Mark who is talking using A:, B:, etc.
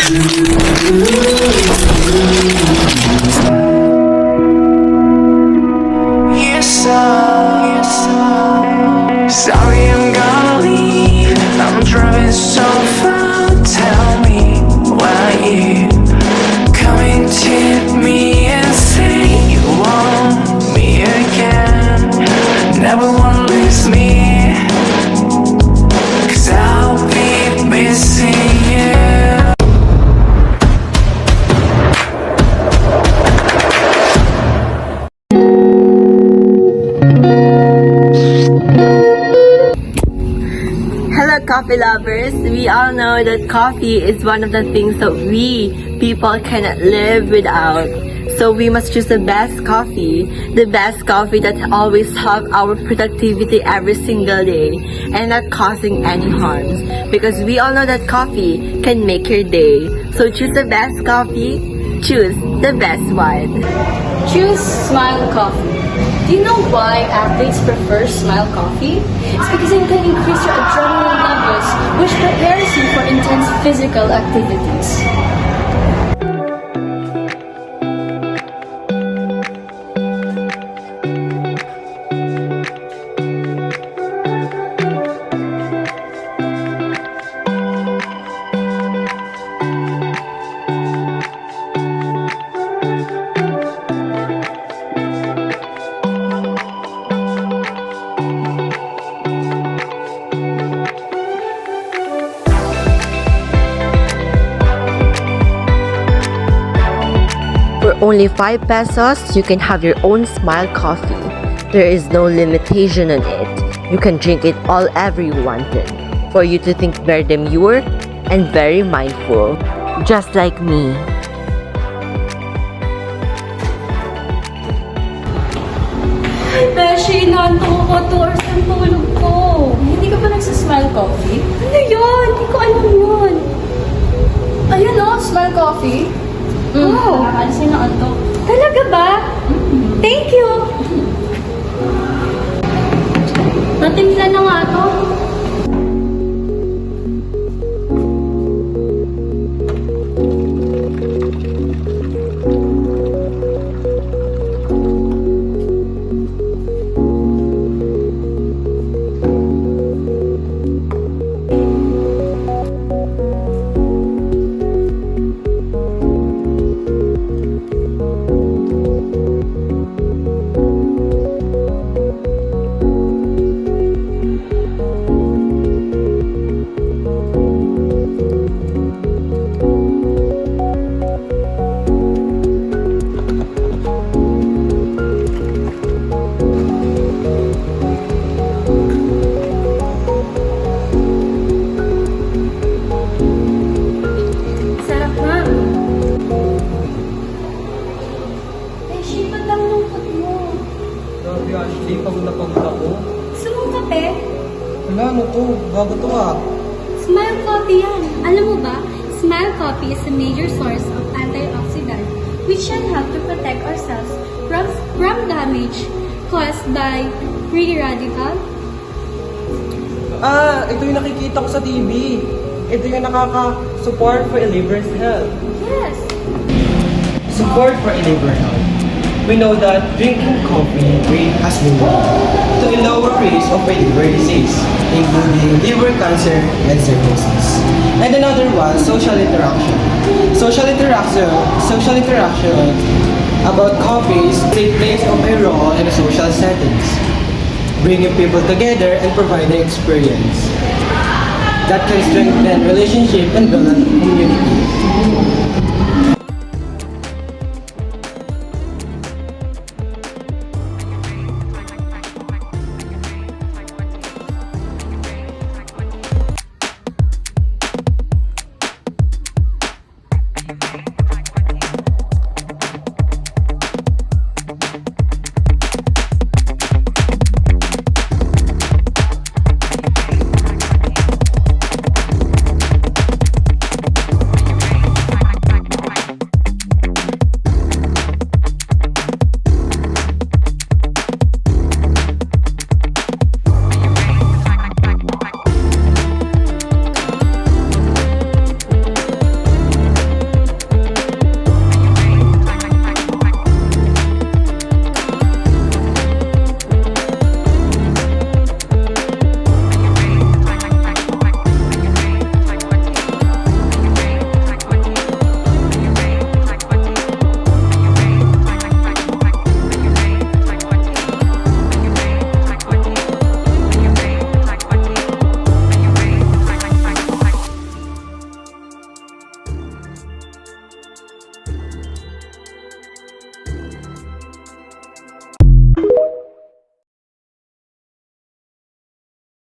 A: Sorry, I'm gonna leave. I'm driving so far. Tell me why you coming to me and say you want me again. Never wanna lose me, 'cause I'll be missing you.
B: Hello, coffee lovers! We all know that coffee is one of the things that we people cannot live without. So we must choose the best coffee that always help our productivity every single day and not causing any harms. Because we all know that coffee can make your day. So choose the best coffee, choose the best one.
C: Choose Smile Coffee. Do you know why athletes prefer Smile Coffee? It's because it can increase your adrenaline levels, which prepares you for intense physical activities.
B: For only 5 pesos, you can have your own Smile Coffee. There is no limitation on it. You can drink it all ever you wanted. For you to think very demure and very mindful. Just like me.
C: Beshi, nanto ko 2 hours ng tulog ko. Hindi ka pa nagsasmile coffee? Ano yun? Hindi ko alam yun. Ayun o, Smile Coffee. Oh, nakakalisin na antok. Talaga ba? Thank you. Natimpla na nga to. Sarap na. Beshi, ba't ang lungkot mo?
D: Grabe, Ashley, pagod na pagod ako.
C: Gusto mong kape?
D: Wala, ano to? Bago to ah.
C: Smile Coffee yan. Alam mo ba, Smile Coffee is a major source of antioxidant which can help to protect ourselves from damage caused by free radical.
D: Ah, ito yung nakikita ko sa TV. Ito yung nakaka-support for a liver's health.
C: Yes.
D: Support for a liver health. We know that drinking coffee has been linked to a lower risk of a liver disease, including liver cancer and cirrhosis. And another one, social interaction. Social interaction about coffees take place of a role in social settings, bringing people together and providing experience that can strengthen relationship and build a community.